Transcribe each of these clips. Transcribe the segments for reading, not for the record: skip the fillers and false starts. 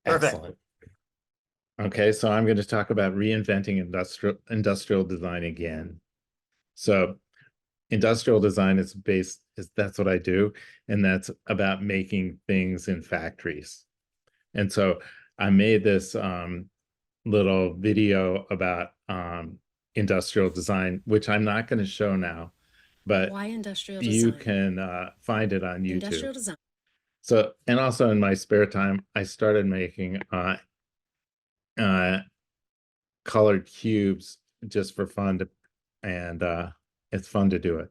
Perfect. Excellent. Okay, so I'm going to talk about reinventing industrial design again. So industrial design that's what I do, and that's about making things in factories. And so I made this little video about industrial design, which I'm not going to show now, but Why industrial you design? can find it on YouTube. Industrial design. So, and also in my spare time, I started making colored cubes just for fun and it's fun to do it.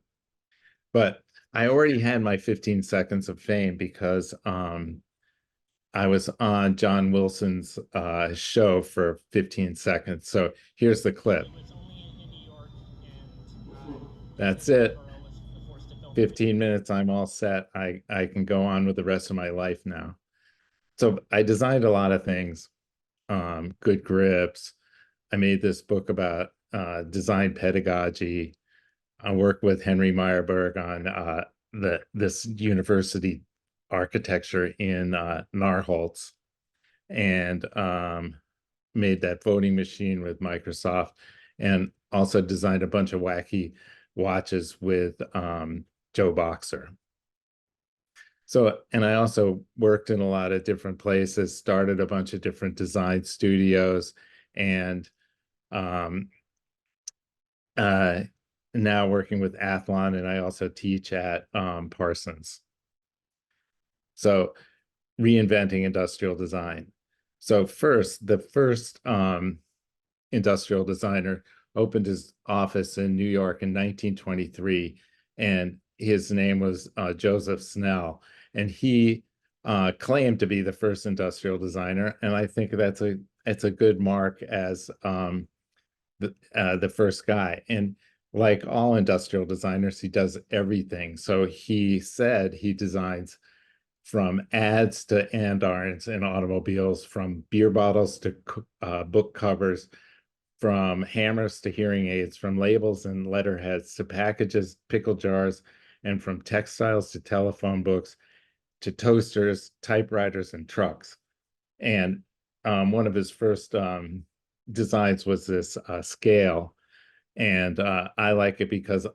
But I already had my 15 seconds of fame because I was on John Wilson's show for 15 seconds. So here's the clip. That's it. 15 minutes, I'm all set. I can go on with the rest of my life now. So I designed a lot of things, good grips. I made this book about design pedagogy. I worked with Henry Meyerberg on this university architecture in Narholz, and made that voting machine with Microsoft, and also designed a bunch of wacky watches with Joe Boxer. So, and I also worked in a lot of different places, started a bunch of different design studios, and now working with Athlon, and I also teach at Parsons. So reinventing industrial design. So the first industrial designer opened his office in New York in 1923, and his name was Joseph Snell, and he claimed to be the first industrial designer, and I think it's a good mark as the first guy. And like all industrial designers, he does everything. So he said he designs from ads to andirons in automobiles, from beer bottles to book covers, from hammers to hearing aids, from labels and letterheads to packages, pickle jars, and from textiles to telephone books to toasters, typewriters, and trucks. And one of his first designs was this scale. And I like it because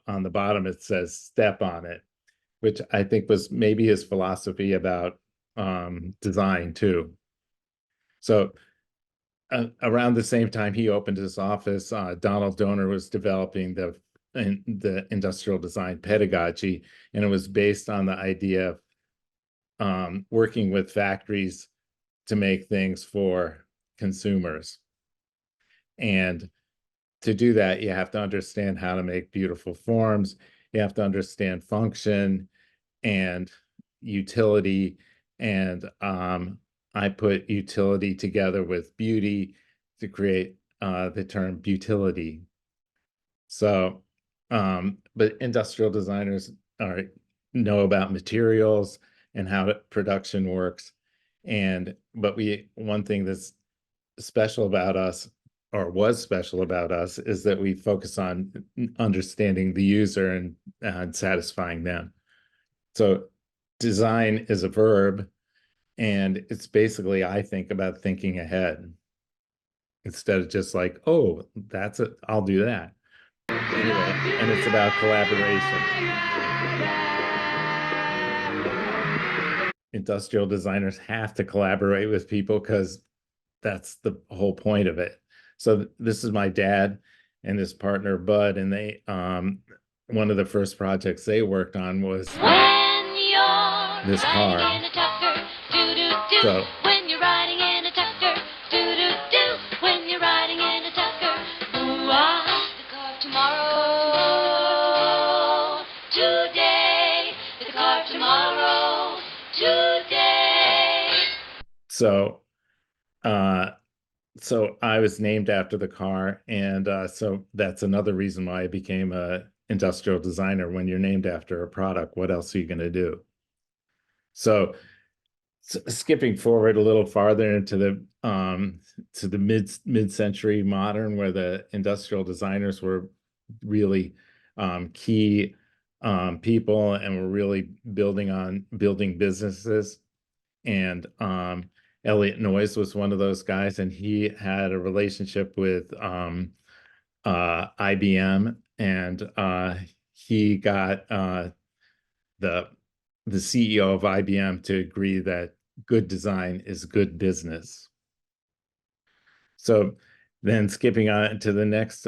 on the bottom it says step on it, which I think was maybe his philosophy about design too. So around the same time he opened his office, Donald Donor was developing the industrial design pedagogy, and it was based on the idea of working with factories to make things for consumers. And to do that, you have to understand how to make beautiful forms. You have to understand function and utility. And I put utility together with beauty to create the term beautility. So, but industrial designers know about materials and how production works. But one thing that's special about us, or was special about us, is that we focus on understanding the user and satisfying them. So design is a verb, and it's basically, I think, about thinking ahead instead of just like, oh, that's it, I'll do that. Anyway, and it's about collaboration. Industrial designers have to collaborate with people because that's the whole point of it. So this is my dad and his partner Bud, and they one of the first projects they worked on was this car. So when you're riding in a tucker, when you're riding in a tucker, the car tomorrow, today, the car tomorrow, today. So I was named after the car, and so that's another reason why I became a industrial designer. When you're named after a product, what else are you going to do? So skipping forward a little farther into the mid-century modern, where the industrial designers were really key people and were really building businesses, and Elliot Noyes was one of those guys, and he had a relationship with IBM, and he got the the CEO of IBM to agree that good design is good business. So then skipping on to the next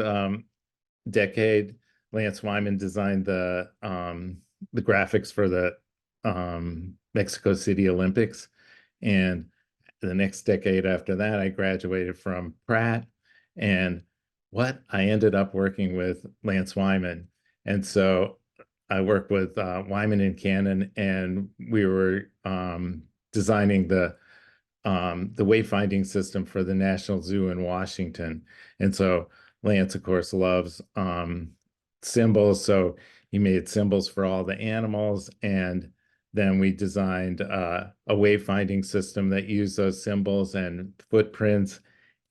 decade, Lance Wyman designed the graphics for the Mexico City Olympics. And the next decade after that, I graduated from Pratt. And what I ended up working with Lance Wyman. And so I worked with Wyman and Cannon, and we were designing the wayfinding system for the National Zoo in Washington. And so Lance, of course, loves symbols. So he made symbols for all the animals. And then we designed a wayfinding system that used those symbols and footprints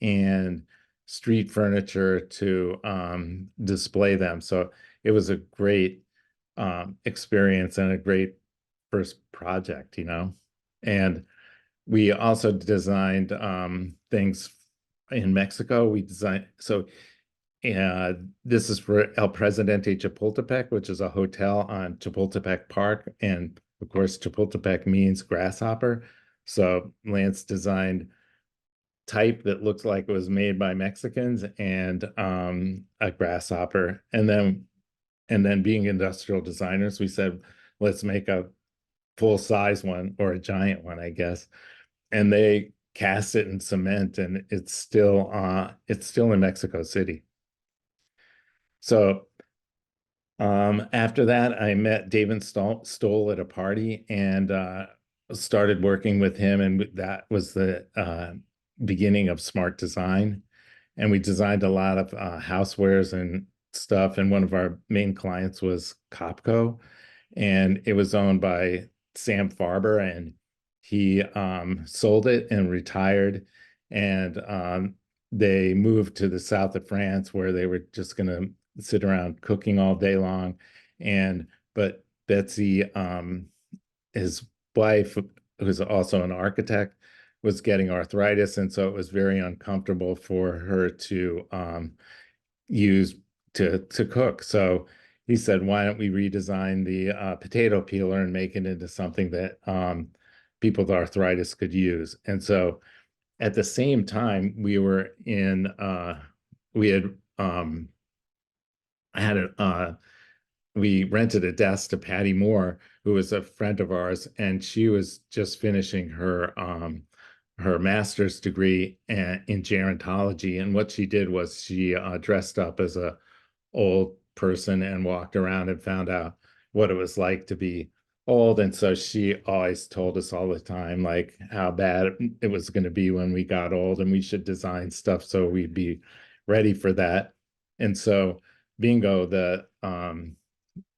and street furniture to display them. So it was a great experience and a great first project, you know. And we also designed things in Mexico. We designed, so this is for El Presidente Chapultepec, which is a hotel on Chapultepec Park. And of course, Chapultepec means grasshopper. So Lance designed type that looks like it was made by Mexicans and a grasshopper. And then being industrial designers, we said, let's make a full size one, or a giant one, I guess. And they cast it in cement, and it's still in Mexico City. So after that, I met David Stoll at a party and started working with him, and that was the beginning of smart design. And we designed a lot of housewares and stuff. And one of our main clients was Copco, and it was owned by Sam Farber, and he sold it and retired. And they moved to the south of France, where they were just going to sit around cooking all day long. But Betsy, his wife, who's also an architect, was getting arthritis, and so it was very uncomfortable for her to use to cook. So he said, why don't we redesign the potato peeler and make it into something that people with arthritis could use? And so at the same time, we were in, we had, we rented a desk to Patty Moore, who was a friend of ours, and she was just finishing her master's degree in gerontology. And what she did was she dressed up as a old person and walked around and found out what it was like to be old. And so she always told us all the time, like, how bad it was going to be when we got old, and we should design stuff so we'd be ready for that. And so bingo,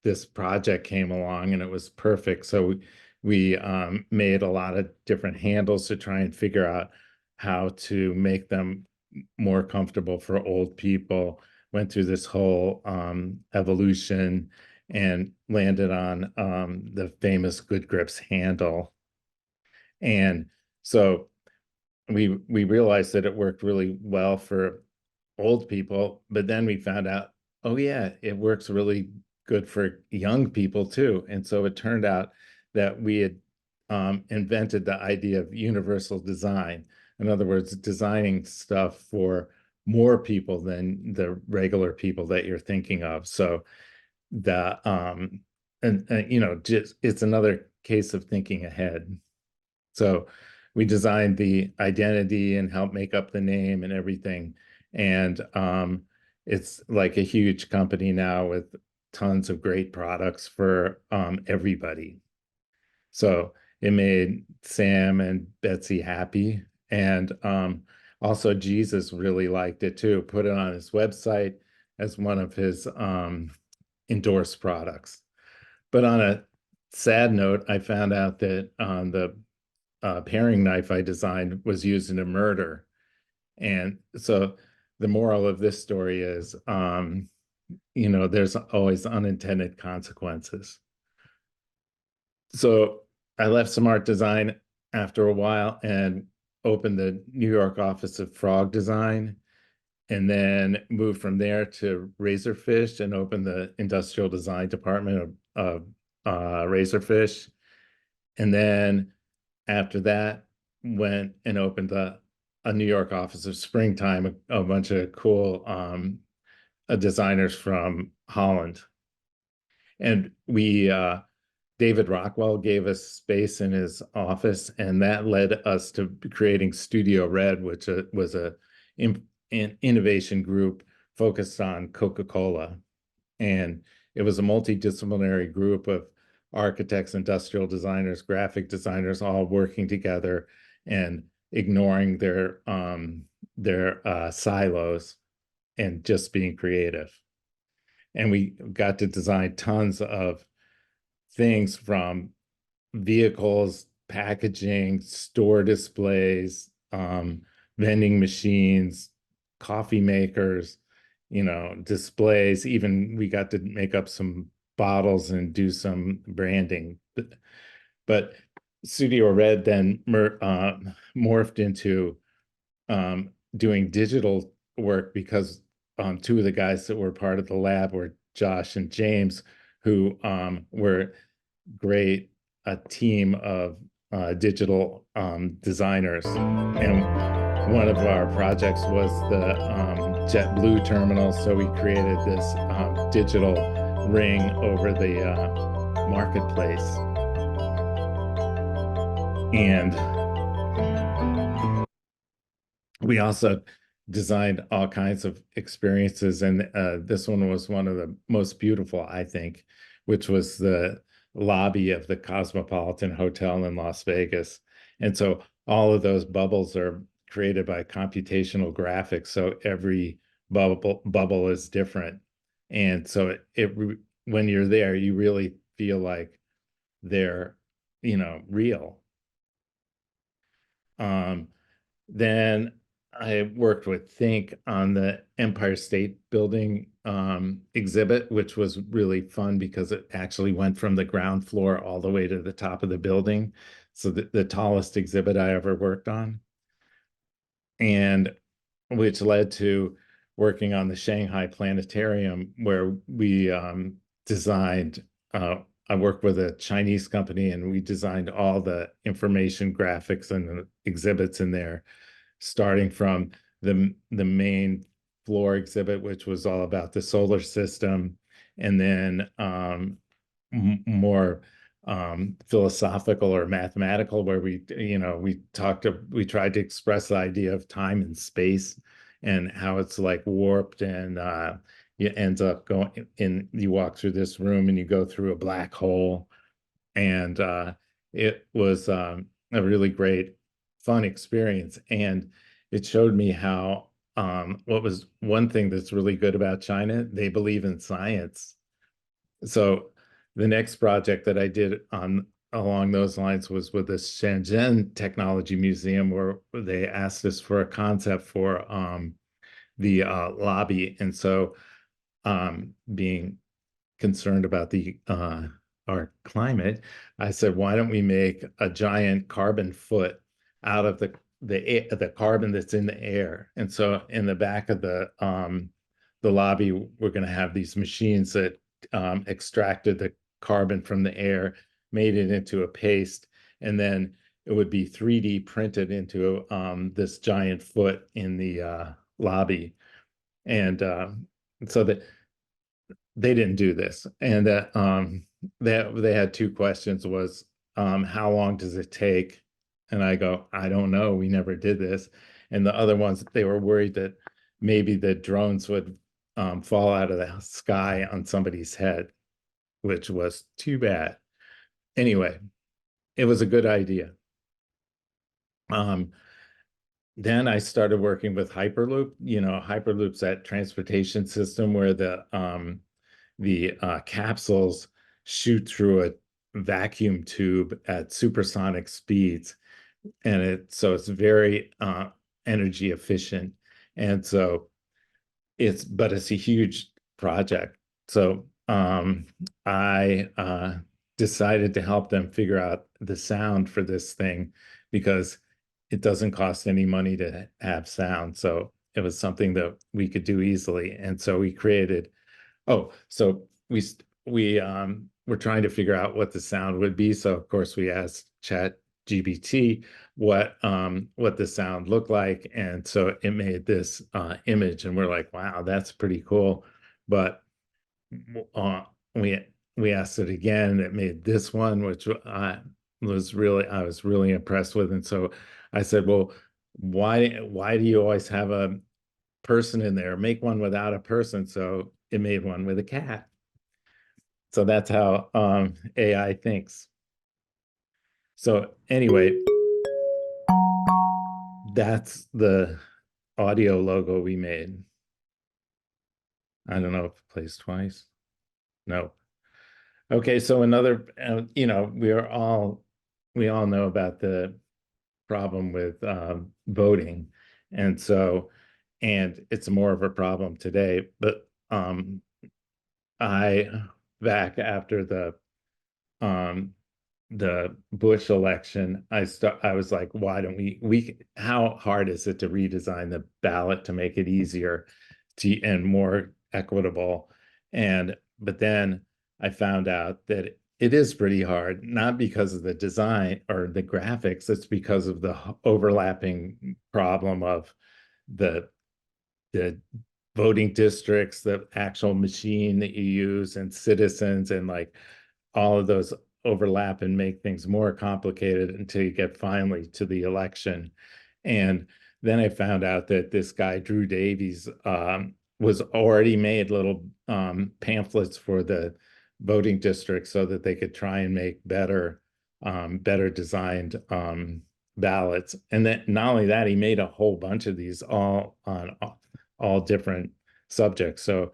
this project came along, and it was perfect. So we made a lot of different handles to try and figure out how to make them more comfortable for old people. Went through this whole evolution and landed on the famous Good Grips handle. And so we realized that it worked really well for old people, but then we found out, oh yeah, it works really good for young people too. And so it turned out that we had invented the idea of universal design. In other words, designing stuff for more people than the regular people that you're thinking of. So the you know, just it's another case of thinking ahead. So we designed the identity and helped make up the name and everything. And it's like a huge company now with tons of great products for everybody. So it made Sam and Betsy happy. And also Jesus really liked it too, put it on his website as one of his endorsed products. But on a sad note, I found out that the paring knife I designed was used in a murder. And so the moral of this story is, you know, there's always unintended consequences. So I left Smart Design after a while, and opened the New York office of Frog Design, and then moved from there to Razorfish and opened the industrial design department of Razorfish. And then after that, went and opened a New York office of Springtime, a bunch of cool designers from Holland. And David Rockwell gave us space in his office, and that led us to creating Studio Red, which was an innovation group focused on Coca-Cola. And it was a multidisciplinary group of architects, industrial designers, graphic designers, all working together and ignoring their silos and just being creative. And we got to design tons of things, from vehicles, packaging, store displays, vending machines, coffee makers, displays. Even we got to make up some bottles and do some branding. But Studio Red then morphed into doing digital work, because two of the guys that were part of the lab were Josh and James, who were great, a team of digital designers. And one of our projects was the JetBlue terminal. So we created this digital ring over the marketplace. And we also designed all kinds of experiences. And this one was one of the most beautiful, I think, which was the lobby of the Cosmopolitan Hotel in Las Vegas. And so all of those bubbles are created by computational graphics. So every bubble is different. And so when you're there, you really feel like they're, real. Then I worked with Think on the Empire State Building exhibit, which was really fun because it actually went from the ground floor all the way to the top of the building. So the tallest exhibit I ever worked on, and which led to working on the Shanghai Planetarium, where we designed, I worked with a Chinese company, and we designed all the information graphics and the exhibits in there, starting from the main floor exhibit, which was all about the solar system, and then more philosophical or mathematical, where we tried to express the idea of time and space and how it's like warped, and you ends up going in, you walk through this room and you go through a black hole. And it was a really great, fun experience. And it showed me how what was one thing that's really good about China, they believe in science. So the next project that I did along those lines was with the Shenzhen Technology Museum, where they asked us for a concept for the lobby. And so being concerned about our climate, I said, why don't we make a giant carbon foot out of the carbon that's in the air? And so in the back of the lobby, we're going to have these machines that extracted the carbon from the air, made it into a paste, and then it would be 3D printed into this giant foot in the lobby. And so that they didn't do this, and that they had two questions: was how long does it take? And I go, I don't know, we never did this. And the other ones, they were worried that maybe the drones would fall out of the sky on somebody's head, which was too bad. Anyway, it was a good idea. Then I started working with Hyperloop. Hyperloop's that transportation system where the capsules shoot through a vacuum tube at supersonic speeds, and it's very energy efficient. And so it's a huge project. So I decided to help them figure out the sound for this thing, because it doesn't cost any money to have sound. So it was something that we could do easily. And so we created, oh, so we were trying to figure out what the sound would be. So of course we asked Chat GPT what the sound looked like. And so it made this image, and we're like, wow, that's pretty cool. But uh, we we asked it again, and it made this one, which I was really impressed with. And so I said, well, why do you always have a person in there? Make one without a person. So it made one with a cat. So that's how AI thinks. So anyway, that's the audio logo we made. I don't know if it plays twice. No. Okay, so another, we all know about the problem with voting, and so, and it's more of a problem today. But I back after um, the Bush election, I was like, why don't how hard is it to redesign the ballot to make it easier to and more equitable? But then I found out that it is pretty hard, not because of the design or the graphics, it's because of the overlapping problem of the the voting districts, the actual machine that you use, and citizens, and like all of those overlap and make things more complicated until you get finally to the election. And then I found out that this guy, Drew Davies, was already made little pamphlets for the voting districts so that they could try and make better designed ballots. And then not only that, he made a whole bunch of these all on all different subjects. So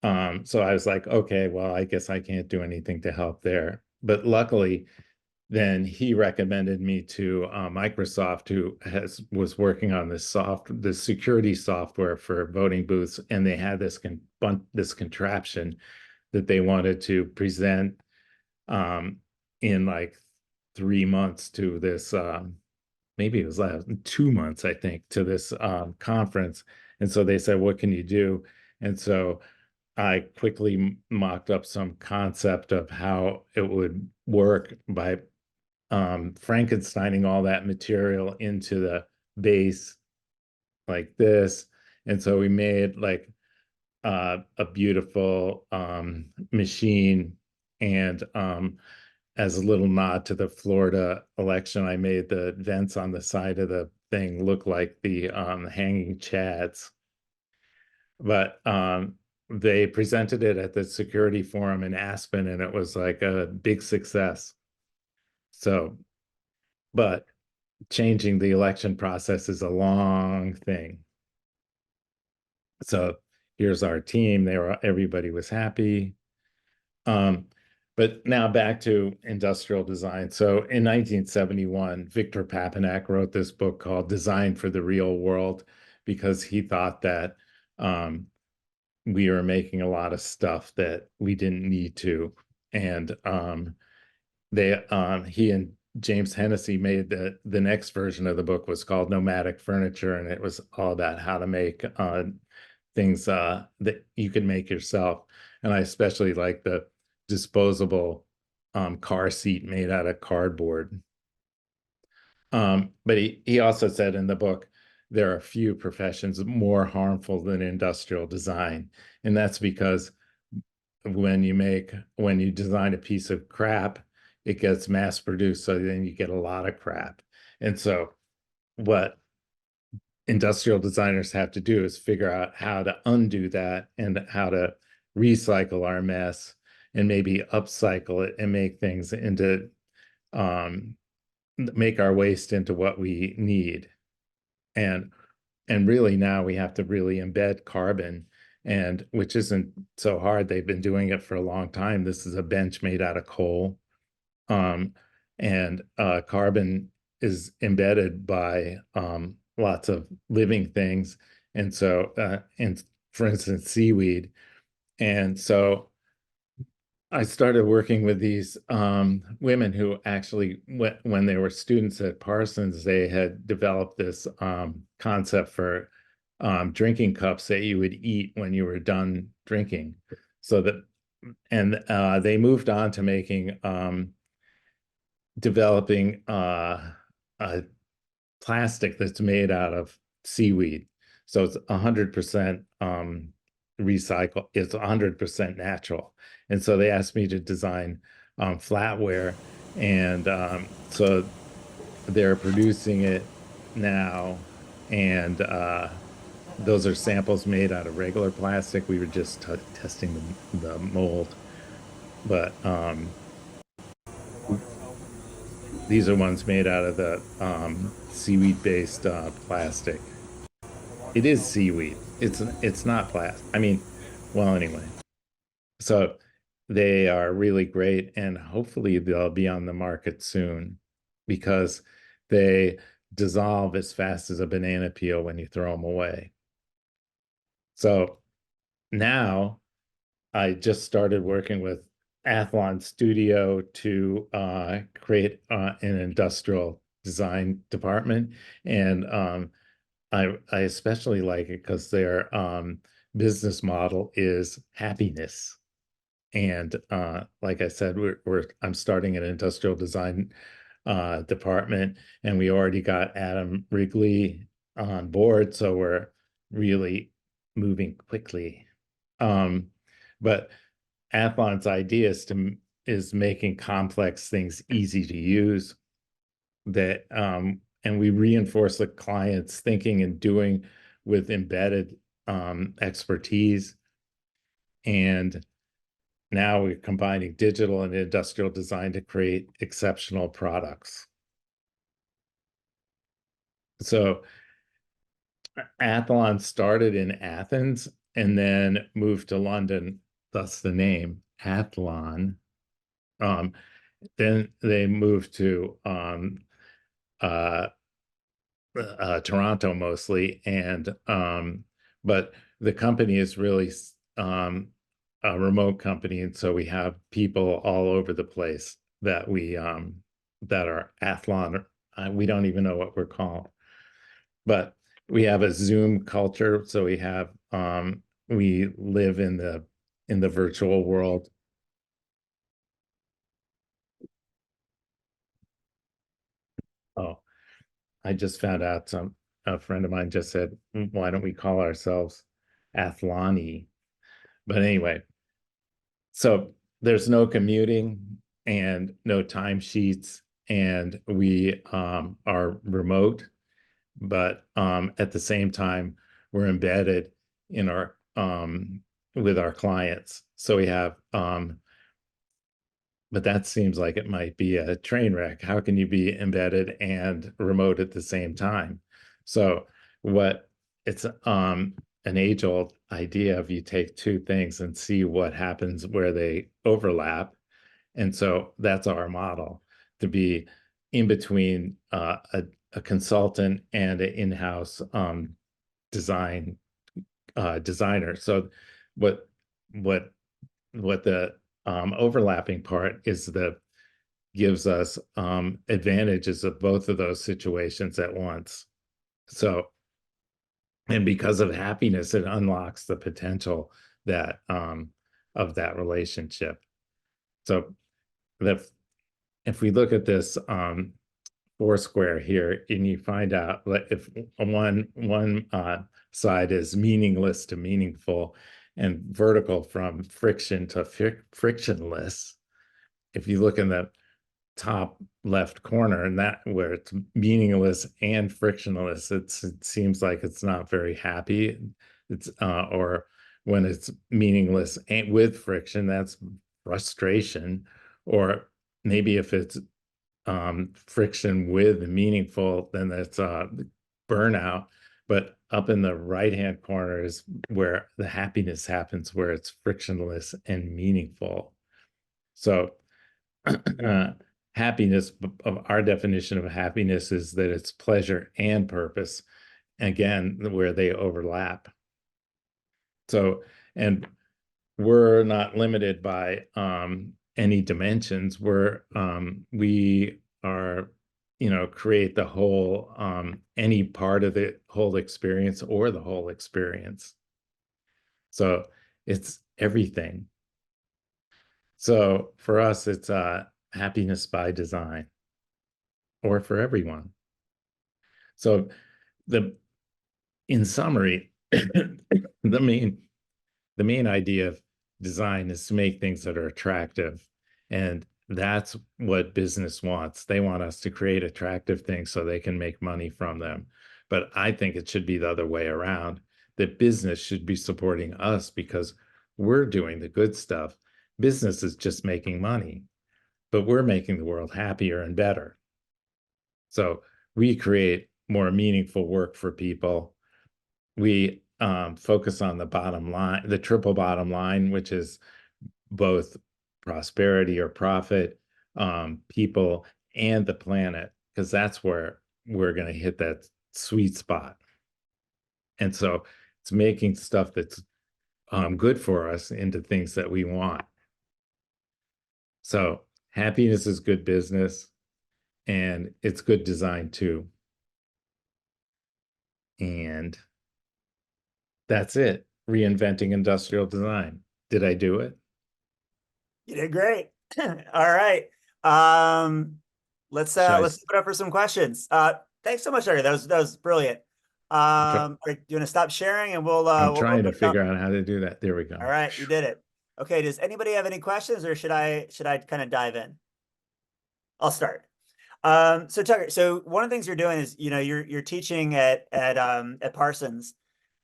I was like, okay, well, I guess I can't do anything to help there. But luckily, then he recommended me to Microsoft, who was working on this security software for voting booths, and they had this contraption that they wanted to present um, in like 3 months to this. Maybe it was last 2 months, I think, to this conference. And so they said, "What can you do?" And so I quickly mocked up some concept of how it would work by Frankensteining all that material into the base like this. And so we made like a beautiful machine. And as a little nod to the Florida election, I made the vents on the side of the thing look like the hanging chads. But they presented it at the security forum in Aspen, and it was like a big success. So, but changing the election process is a long thing. So here's our team. Everybody was happy. Um, but now back to industrial design. So in 1971, Victor Papanek wrote this book called Design for the Real World, because he thought that we were making a lot of stuff that we didn't need to. And he and James Hennessy made the next version of the book was called Nomadic Furniture, and it was all about how to make things that you can make yourself. And I especially like the disposable car seat made out of cardboard. But he also said in the book, there are few professions more harmful than industrial design. And that's because when you design a piece of crap, it gets mass produced. So then you get a lot of crap. And so what industrial designers have to do is figure out how to undo that and how to recycle our mess and maybe upcycle it and make things into make our waste into what we need. And really now we have to really embed carbon, and which isn't so hard. They've been doing it for a long time. This is a bench made out of coal. And carbon is embedded by lots of living things. And so, and for instance, seaweed. And so I started working with these women who actually, when they were students at Parsons, they had developed this concept for drinking cups that you would eat when you were done drinking. So that, and they moved on to making, developing a plastic that's made out of seaweed. So it's 100% recycle. It's 100% natural. And so they asked me to design flatware, and so they're producing it now, and those are samples made out of regular plastic. We were just testing the mold, but these are ones made out of the seaweed-based plastic. It is seaweed. It's not plastic. I mean, well, anyway. So they are really great, and hopefully they'll be on the market soon because they dissolve as fast as a banana peel when you throw them away. So now I just started working with Athlon Studio to create an industrial design department. And I especially like it because their business model is happiness. And like I said, I'm starting an industrial design department, and we already got Adam Wrigley on board, so we're really moving quickly. But Athlon's idea is making complex things easy to use, that and we reinforce the client's thinking and doing with embedded expertise. And now we're combining digital and industrial design to create exceptional products. So Athalon started in Athens and then moved to London, thus the name Athlon. Then they moved to Toronto mostly, and but the company is really a remote company, and so we have people all over the place that we that are Athlon. We don't even know what we're called, but we have a Zoom culture. So we have we live in the virtual world. Oh, I just found out a friend of mine just said, why don't we call ourselves Athloni? But anyway, so there's no commuting and no timesheets, and we are remote, but at the same time, we're embedded in our with our clients. So we have but that seems like it might be a train wreck. How can you be embedded and remote at the same time? So what it's an age-old idea of you take two things and see what happens where they overlap. And so that's our model, to be in between a consultant and an in-house designer. So what the overlapping part is that gives us advantages of both of those situations at once. So, and because of happiness, it unlocks the potential that of that relationship. So if we look at this foursquare here, and you find out if one side is meaningless to meaningful, and vertical from friction to frictionless. If you look in the top left corner, and that where it's meaningless and frictionless, it seems like it's not very happy. It's or when it's meaningless and with friction, that's frustration. Or maybe if it's friction with meaningful, then that's burnout. But up in the right-hand corner is where the happiness happens, where it's frictionless and meaningful. So happiness, of our definition of happiness, is that it's pleasure and purpose, again, where they overlap. So, and we're not limited by any dimensions. We are, create the whole any part of the whole experience or the whole experience. So it's everything. So for us, it's happiness by design, or for everyone. So the in summary, the main idea of design is to make things that are attractive. And that's what business wants. They want us to create attractive things so they can make money from them. But I think it should be the other way around, that business should be supporting us because we're doing the good stuff. Business is just making money, but we're making the world happier and better. So we create more meaningful work for people. We focus on the bottom line, the triple bottom line, which is both prosperity or profit, people, and the planet, because that's where we're going to hit that sweet spot. And so it's making stuff that's good for us into things that we want. So happiness is good business, and it's good design too. And that's it. Reinventing industrial design. Did I do it? You did great. All right. Let's Should let's put up for some questions. Thanks so much, Larry. That was brilliant. All right, do you want to stop sharing and I'm we'll trying to open it figure up? out how to do that. There we All go. right, you did it. Okay, does anybody have any questions or should I kind of dive in? I'll start. So Tucker, so one of the things you're doing is, you're teaching at Parsons.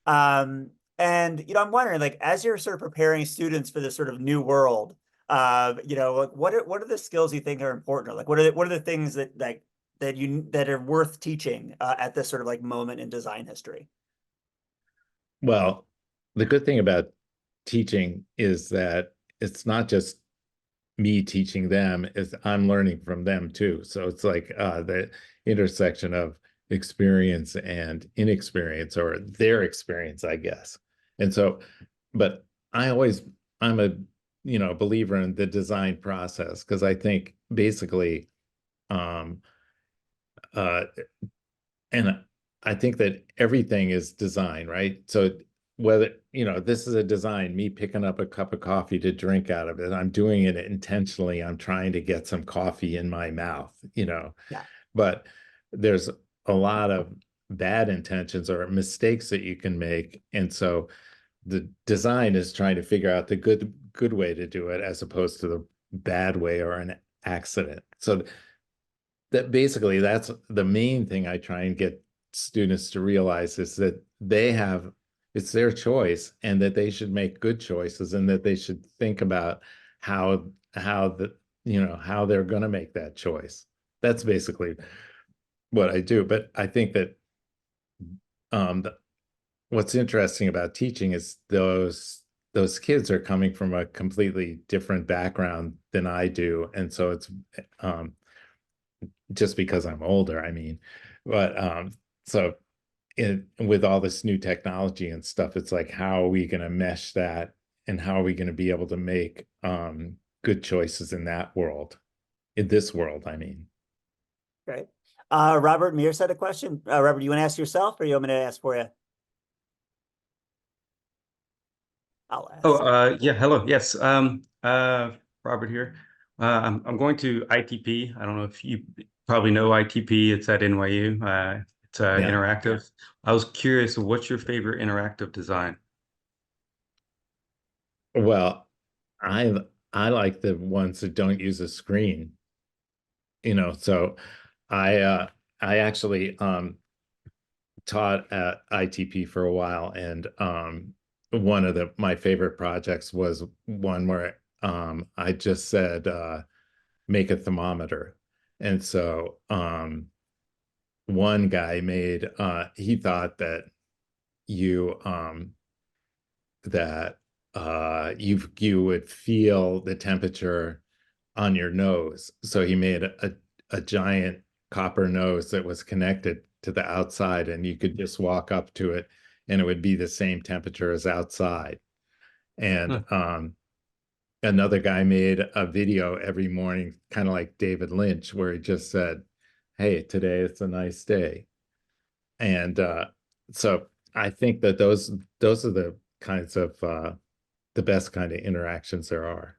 Um, and I'm wondering, like, as you're sort of preparing students for this sort of new world, like, what are the skills you think are important? Or like, what are the things that are worth teaching at this sort of like moment in design history? Well, the good thing about teaching is that it's not just me teaching them, is I'm learning from them too. So it's like the intersection of experience and inexperience, or their experience, I guess. And so, but I'm a believer in the design process, because I think basically um uh and I think that everything is design, right? So whether, this is a design, me picking up a cup of coffee to drink out of it, I'm doing it intentionally. I'm trying to get some coffee in my mouth. Yeah. But there's a lot of bad intentions or mistakes that you can make. And so the design is trying to figure out the good way to do it, as opposed to the bad way or an accident. So that basically, that's the main thing I try and get students to realize, is that it's their choice, and that they should make good choices, and that they should think about how they're going to make that choice. That's basically what I do. But I think that um what's interesting about teaching is those kids are coming from a completely different background than I do. And so it's um just because I'm older, I mean. But so with all this new technology and stuff, it's like, how are we going to mesh that, and how are we going to be able to make good choices in that world, in this world, I mean. Great. Robert Mears had a question. Robert, you want to ask yourself or you want me to ask for you? I'll Oh, ask. yeah. Hello. Yes. Robert here. I'm going to ITP. I don't know if you probably know ITP. It's at NYU. It's Yeah. interactive. I was curious, what's your favorite interactive design? Well, I I like the ones that don't use a screen, so I actually taught at ITP for a while, and one of my favorite projects was one where I just said make a thermometer. And so one guy he thought that you that you would feel the temperature on your nose. So he made a giant copper nose that was connected to the outside, and you could just walk up to it and it would be the same temperature as outside. And another guy made a video every morning, kind of like David Lynch, where he just said, hey, today it's a nice day. And so I think that those are the kinds of the best kind of interactions there are.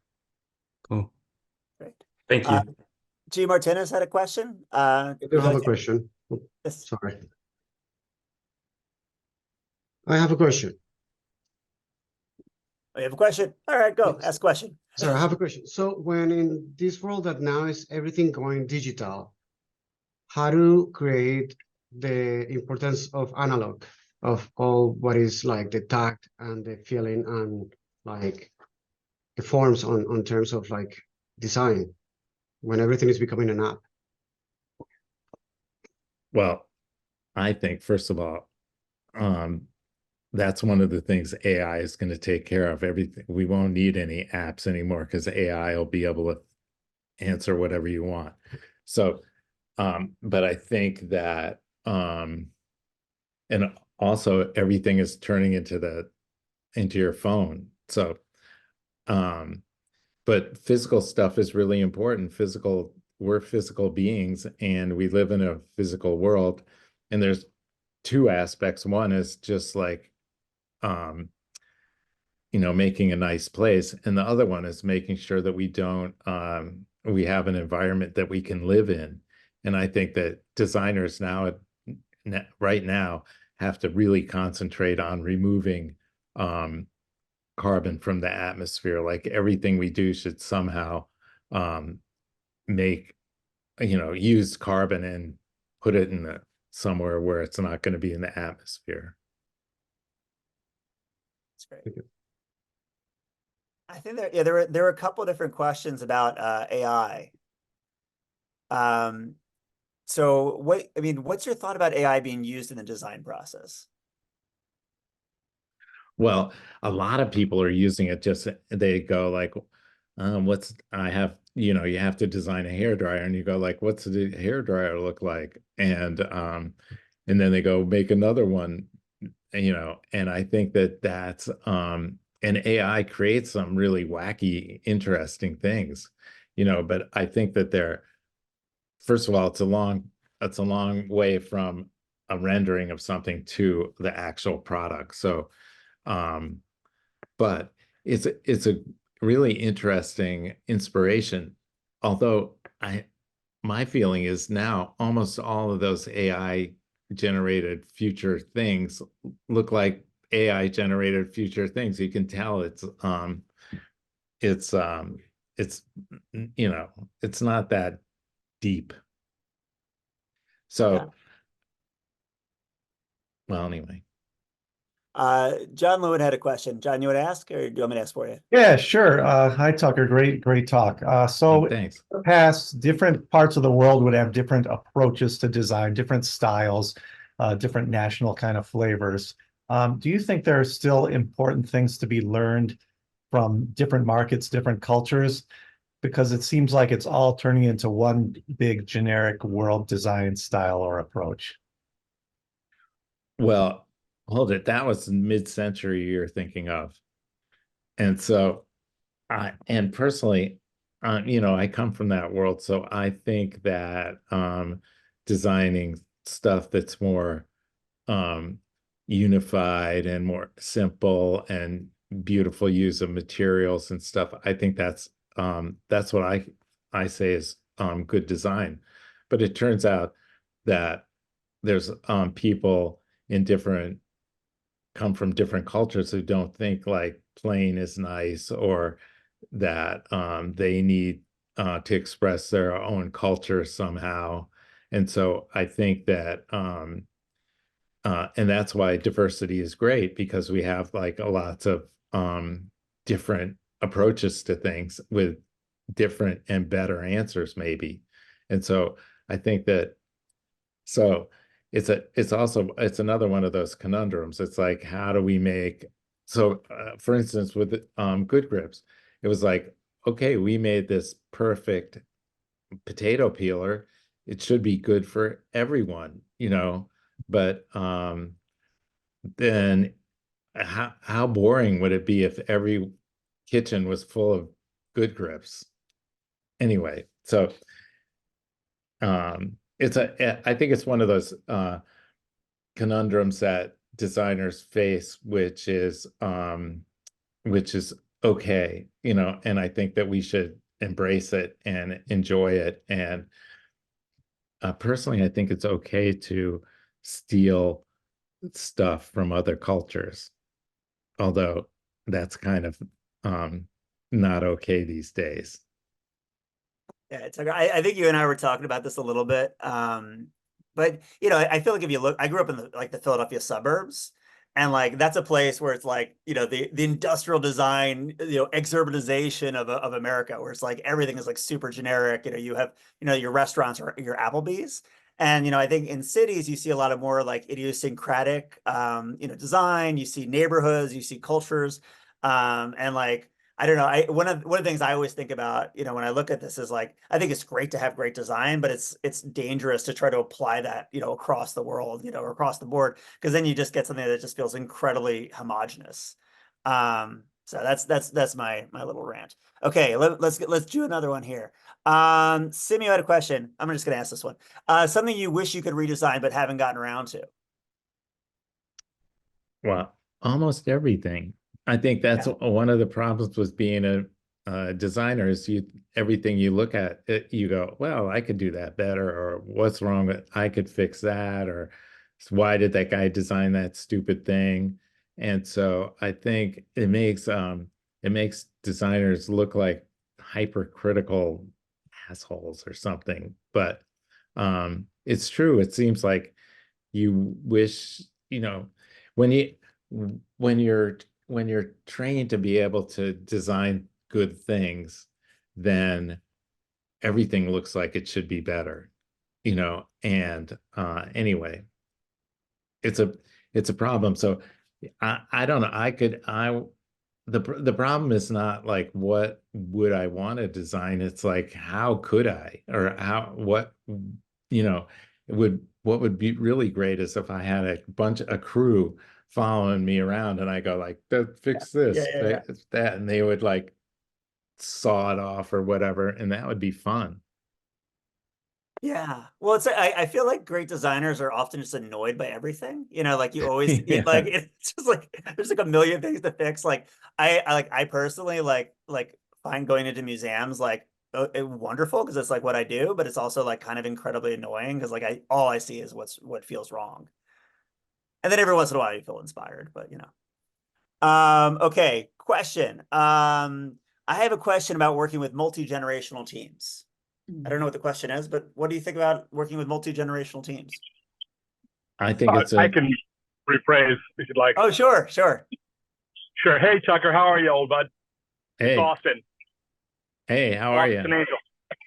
Cool. Great. Thank you. G. Martinez had a question. I do have a question. Yes. Sorry. I have a question. Oh, you have a question? All right, go. Yes. Ask a question. Sorry, I have a question. So when in this world that now is everything going digital, how to create the importance of analog, of all what is like the tact and the feeling and like the forms on terms of like design when everything is becoming an app? Well, I think, first of all, that's one of the things AI is going to take care of. Everything. We won't need any apps anymore because AI will be able to answer whatever you want. So, but I think that, and also everything is turning into your phone. So, but physical stuff is really important. We're physical beings and we live in a physical world. And there's two aspects. One is just like, making a nice place. And the other one is making sure that we have an environment that we can live in. And I think that designers right now have to really concentrate on removing carbon from the atmosphere. Like everything we do should somehow use carbon and put it in somewhere where it's not going to be in the atmosphere. That's great. I think there were a couple of different questions about AI. So what's your thought about AI being used in the design process? Well, a lot of people are using it. They go like, you have to design a hairdryer, and you go like, what's the hairdryer look like? And then they go make another one, and I think that's and AI creates some really wacky, interesting things, but I think that first of all, it's a long way from a rendering of something to the actual product. So, but it's a really interesting inspiration. Although my feeling is now almost all of those AI generated future things look like AI generated future things. You can tell it's not that deep. So, Yeah. Well, anyway. John Lewin had a question. John, you want to ask, or do you want me to ask for you? Yeah, sure. Hi, Tucker. Great talk. So Thanks. in the past, different parts of the world would have different approaches to design, different styles, different national kind of flavors. Do you think there are still important things to be learned from different markets, different cultures? Because it seems like it's all turning into one big generic world design style or approach. Well, hold it. That was mid-century you're thinking of. And so and personally, I come from that world. So I think that designing stuff that's more unified and more simple and beautiful use of materials and stuff, I think that's what I say is good design. But it turns out that there's people come from different cultures who don't think like plain is nice, or that they need to express their own culture somehow. And so I think that and that's why diversity is great, because we have like lots of different approaches to things with different and better answers maybe. And so I think that it's another one of those conundrums. It's like, how do we make, for instance, with Good Grips, it was like, okay, we made this perfect potato peeler. It should be good for everyone, but then how boring would it be if kitchen was full of good grips. Anyway, so I think it's one of those conundrums that designers face, which is okay, you know, and I think that we should embrace it and enjoy it. And personally, I think it's okay to steal stuff from other cultures, although that's kind of not okay these days. Yeah, it's like I think you and I were talking about this a little bit. But you know, I feel like if you look, I grew up in the Philadelphia suburbs, and like that's a place where it's like, you know, the industrial design, you know, exurbanization of America, where it's like everything is like super generic. You know, you have, you know, your restaurants or your Applebee's. And you know, I think in cities you see a lot of more like idiosyncratic you know, design, you see neighborhoods, you see cultures. And like I don't know. One of the things I always think about, you know, when I look at this is like, I think it's great to have great design, but it's dangerous to try to apply that, you know, across the world, you know, or across the board, because then you just get something that just feels incredibly homogenous. So that's my little rant. Okay, let's do another one here. Simio had a question. I'm just gonna ask this one. Something you wish you could redesign but haven't gotten around to. Well, almost everything. I think that's one of the problems with being a designer is everything you look at it, you go, well, I could do that better, or what's wrong with, I could fix that, or why did that guy design that stupid thing? And so I think it makes designers look like hypercritical assholes or something. But it's true. It seems like you wish, you know, when you're trained to be able to design good things, then everything looks like it should be better, you know. And anyway, it's a problem. So I don't know. The problem is not like what would I want to design, it's like how could I, or you know, what would be really great is if I had a crew following me around and I go like, fix this, fix that, and they would like saw it off or whatever, and that would be fun. Yeah. Well, I feel like great designers are often just annoyed by everything. You know, like you always Yeah. like it's just like there's like a million things to fix. Like I personally like find going into museums like wonderful because it's like what I do, but it's also like kind of incredibly annoying because like all I see is what feels wrong. And then every once in a while you feel inspired, but you know. Okay, question. I have a question about working with multi-generational teams. I don't know what the question is, but what do you think about working with multi-generational teams? I think it's I can rephrase if you'd like. Oh, sure. Sure. Hey, Tucker, how are you, old bud? Hey. It's Austin. Hey, how are you? Austin Angel.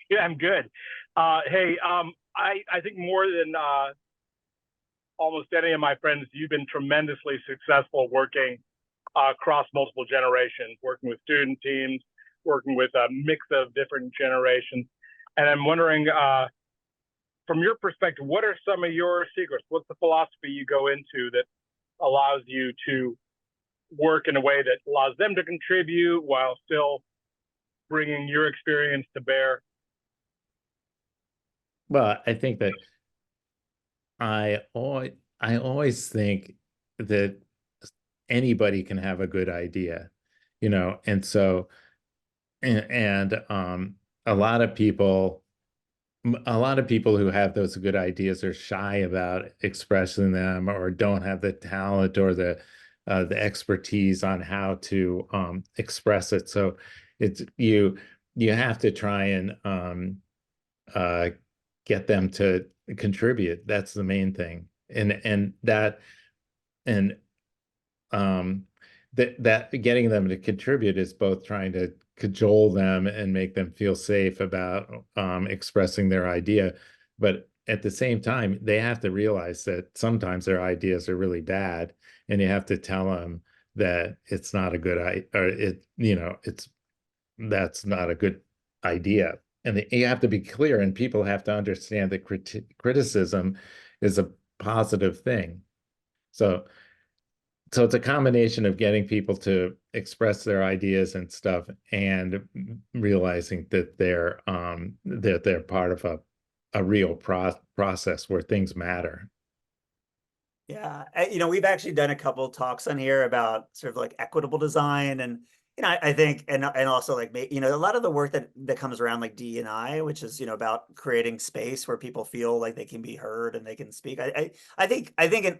Yeah, I'm good. Hey, I think more than almost any of my friends, you've been tremendously successful working across multiple generations, working with student teams, working with a mix of different generations. And I'm wondering, from your perspective, what are some of your secrets? What's the philosophy you go into that allows you to work in a way that allows them to contribute while still bringing your experience to bear? Well, I think that I always think that anybody can have a good idea, you know, and so and a lot of people who have those good ideas are shy about expressing them, or don't have the talent or the expertise on how to express it. So it's you have to try and get them to contribute. That's the main thing, and that getting them to contribute is both trying to cajole them and make them feel safe about expressing their idea, but at the same time they have to realize that sometimes their ideas are really bad, and you have to tell them that it's not a good idea, or that's not a good idea. And you have to be clear, and people have to understand that criticism is a positive thing. So so it's a combination of getting people to express their ideas and stuff, and realizing that they're part of a real process where things matter. Yeah, you know, we've actually done a couple talks on here about sort of like equitable design, and you know, I think, and also like, you know, a lot of the work that comes around like D&I, which is, you know, about creating space where people feel like they can be heard and they can speak. I think in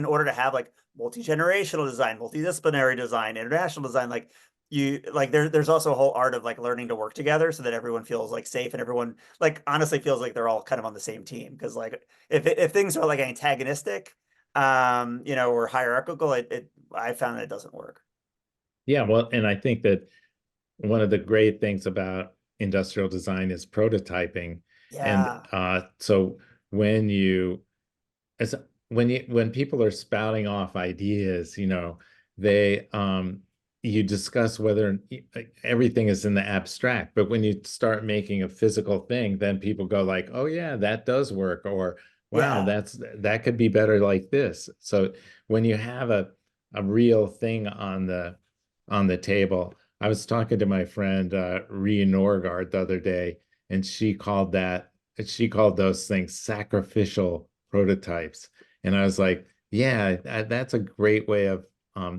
order to have like multi-generational design, multidisciplinary design, international design, like there's also a whole art of like learning to work together so that everyone feels like safe and everyone like honestly feels like they're all kind of on the same team. Because like if things are like antagonistic, you know, or hierarchical, I found that it doesn't work. Yeah, well, and I think that one of the great things about industrial design is prototyping. And Yeah. so when you as when people are spouting off ideas, you know, they you discuss whether everything is in the abstract, but when you start making a physical thing, then people go like, oh yeah, that does work, or wow, Yeah. that could be better like this. So when you have a real thing on the table, I was talking to my friend Ree Norgard the other day, and she called those things sacrificial prototypes. And I was like, yeah, that's a great way of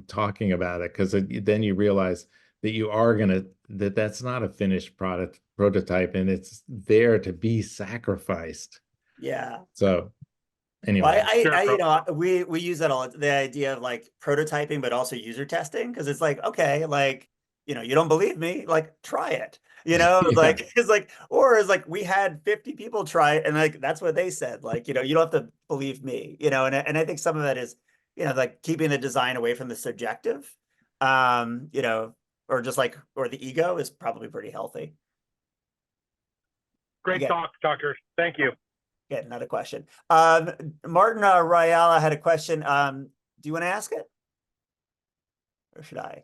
talking about it, because then you realize that that's not a finished prototype, and it's there to be sacrificed. Yeah. So Well, anyway, you know, we use that all, the idea of like prototyping, but also user testing, because it's like, okay, like, you know, you don't believe me, like try it. You know, yeah. like it's like we had 50 people try it, and like that's what they said. Like, you know, you don't have to believe me, you know, and I think some of that is, you know, like keeping the design away from the subjective, you know, or just like, or the ego is probably pretty healthy. Great Again, talk, Tucker. Thank you. yeah, another question. Martin Rayala had a question. Do you want to ask it? Or should I?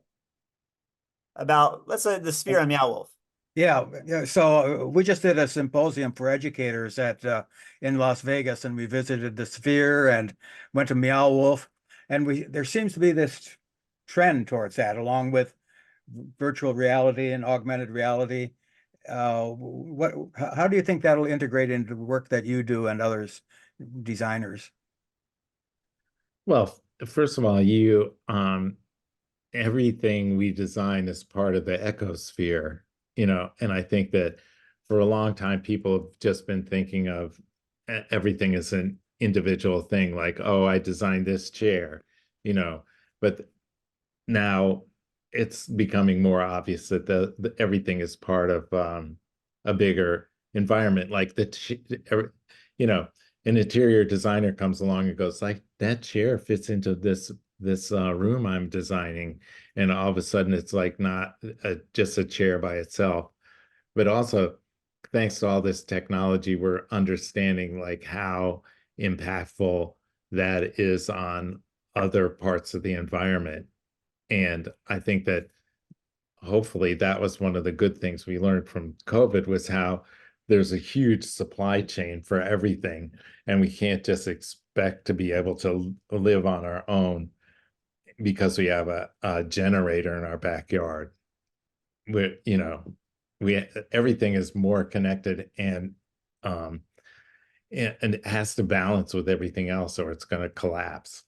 About, let's say, the sphere on Meow Wolf. Yeah. So we just did a symposium for educators in Las Vegas, and we visited the Sphere and went to Meow Wolf, and there seems to be this trend towards that, along with virtual reality and augmented reality. How do you think that'll integrate into the work that you do and others, designers? Well, first of all, everything we design is part of the ecosphere, you know, and I think that for a long time, people have just been thinking of everything as an individual thing, like, oh, I designed this chair, you know, but now it's becoming more obvious that everything is part of a bigger environment, like you know, an interior designer comes along and goes like, that chair fits into this room I'm designing, and all of a sudden it's like not just a chair by itself. But also, thanks to all this technology, we're understanding like how impactful that is on other parts of the environment. And I think that hopefully that was one of the good things we learned from COVID, was how there's a huge supply chain for everything, and we can't just expect to be able to live on our own because we have a generator in our backyard. You know, everything is more connected, and it has to balance with everything else, or it's going to collapse.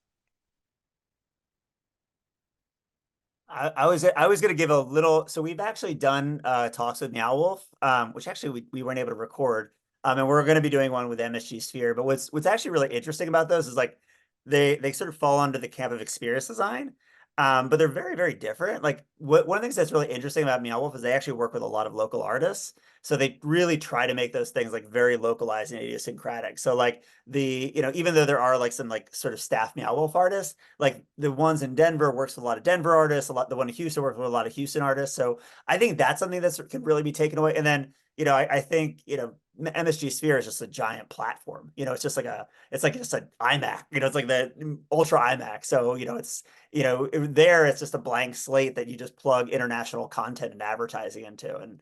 I was going to give a little. So we've actually done talks with Meow Wolf, which actually we weren't able to record, and we're going to be doing one with MSG Sphere. But what's actually really interesting about those is like they sort of fall under the camp of experience design, but they're very, very different. Like one of the things that's really interesting about Meow Wolf is they actually work with a lot of local artists. So they really try to make those things like very localized and idiosyncratic. So like you know, even though there are like some like sort of staff Meow Wolf artists, like the ones in Denver works with a lot of Denver artists, the one in Houston works with a lot of Houston artists. So I think that's something that can really be taken away. And then, you know, I think, you know, MSG Sphere is just a giant platform. You know, it's just like it's like just an iMac, you know, it's like the ultra iMac. So, you know, it's, you know, it's just a blank slate that you just plug international content and advertising into. And,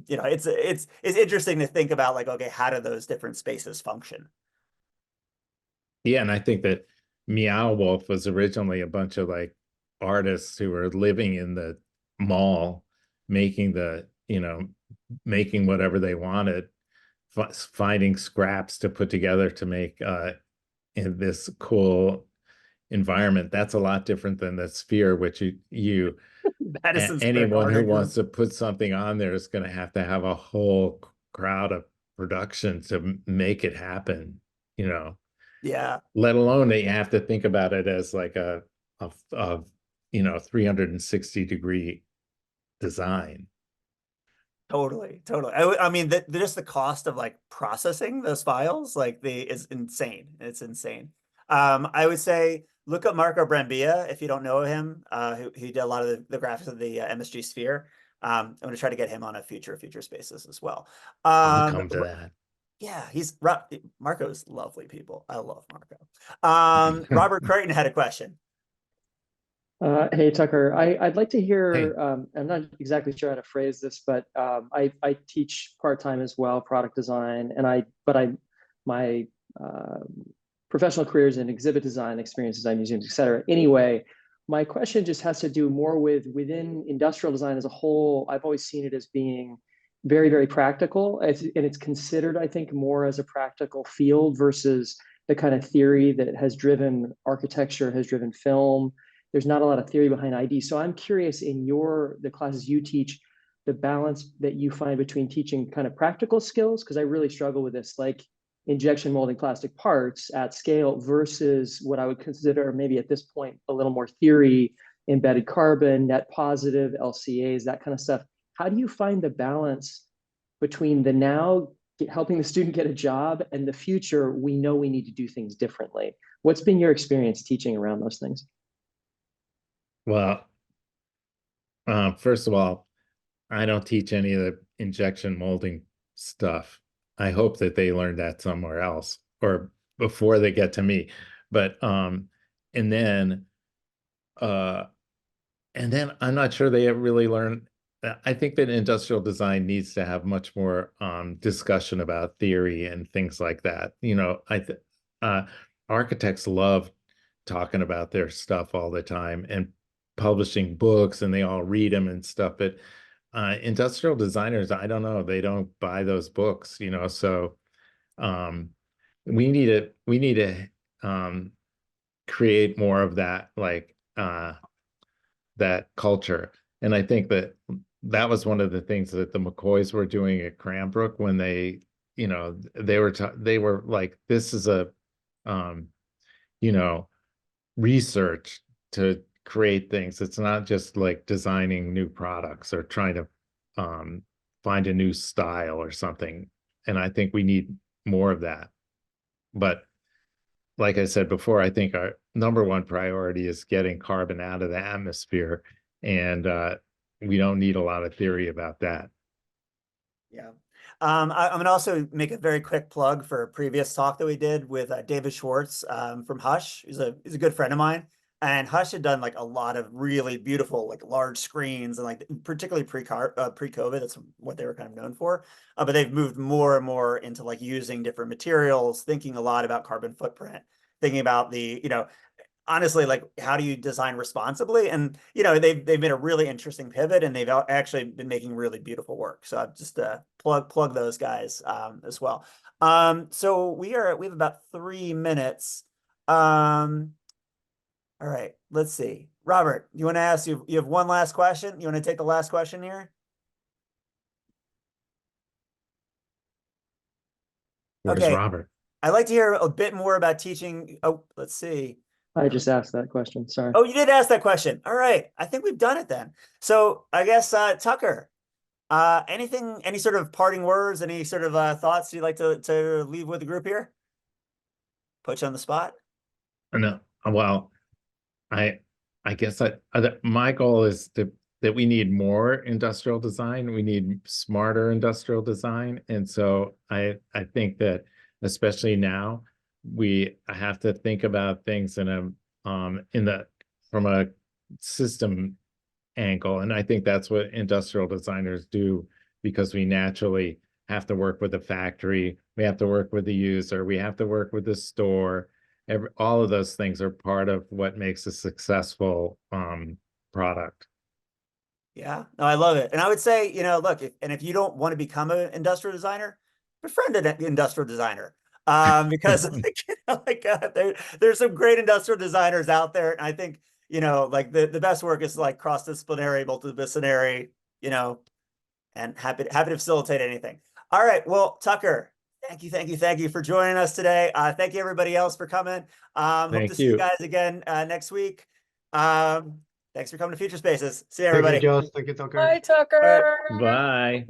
you know, it's interesting to think about like, okay, how do those different spaces function? Yeah, and I think that Meow Wolf was originally a bunch of like artists who were living in the mall, making making whatever they wanted, finding scraps to put together to make in this cool environment. That's a lot different than the Sphere, which Madison Square anyone who Garden. wants to put something on there is going to have a whole crowd of production to make it happen, Yeah. let alone that you have to think about it as like a 360-degree design. Totally. I mean, just the cost of like processing those files, is insane. It's insane. I would say look up Marco Brambilla if you don't know him. Who did a lot of the graphics of the MSG Sphere. I'm going to try to get him on a future spaces as well. I'll come to that. Yeah, Marco's lovely people. I love Marco. Robert Creighton had a question. Hey, Tucker, I'd like to hear, I'm not exactly sure how to phrase this, but I teach part-time as well, product design, and my professional careers in exhibit design, experience design, museums, et cetera. Anyway, my question just has to do more within industrial design as a whole. I've always seen it as being very, very practical, and it's considered, I think, more as a practical field versus the kind of theory that has driven architecture, has driven film. There's not a lot of theory behind ID. So I'm curious, in the classes you teach, the balance that you find between teaching kind of practical skills, because I really struggle with this, like injection molding plastic parts at scale versus what I would consider maybe at this point a little more theory, embedded carbon, net positive, LCAs, that kind of stuff. How do you find the balance between the now helping the student get a job and the future, we know we need to do things differently? What's been your experience teaching around those things? Well, first of all, I don't teach any of the injection molding stuff. I hope that they learn that somewhere else or before they get to me. But and then I'm not sure they really learn. I think that industrial design needs to have much more discussion about theory and things like that. Architects love talking about their stuff all the time and publishing books, and they all read them and stuff. But industrial designers, I don't know, they don't buy those books, so we need to create more of that, like that culture. And I think that was one of the things that the McCoys were doing at Cranbrook when they were like, this is a research to create things. It's not just like designing new products or trying to find a new style or something. And I think we need more of that. But like I said before, I think our number one priority is getting carbon out of the atmosphere. And we don't need a lot of theory about that. Yeah. I'm going to also make a very quick plug for a previous talk that we did with David Schwartz from Hush. He's a good friend of mine. And Hush had done like a lot of really beautiful, like large screens, and like particularly pre-COVID, that's what they were kind of known for. But they've moved more and more into like using different materials, thinking a lot about carbon footprint, thinking about honestly, like how do you design responsibly? And they've made a really interesting pivot, and they've actually been making really beautiful work. So I've just plug those guys as well. So we have about 3 minutes. All right, let's see. Robert, you want to ask, you have one last question? You want to take the last question here? Where's Okay. Robert? I'd like to hear a bit more about teaching. Oh, let's see. I just asked that question, sorry. Oh, you did ask that question. All right, I think we've done it then. So I guess, Tucker, any sort of parting words, any sort of thoughts you'd like to leave with the group here? Put you on the spot? No, well, I guess my goal is that we need more industrial design. We need smarter industrial design. And so I think that especially now, we have to think about things from a system angle. And I think that's what industrial designers do, because we naturally have to work with the factory, we have to work with the user, we have to work with the store, all of those things are part of what makes a successful product. Yeah, no, I love it. And I would say, you know, look, if you don't want to become an industrial designer, befriend an industrial designer. Because there's some great industrial designers out there. And I think, you know, like the best work is like cross-disciplinary, multidisciplinary, you know, and happy to facilitate anything. All right. Well, Tucker, thank you for joining us today. Thank you everybody else for coming. Hope to see you guys again next week. Thanks for coming to Future Spaces. See you, everybody. Thank you, Josh. Thank you, Tucker. Bye, Tucker. Bye.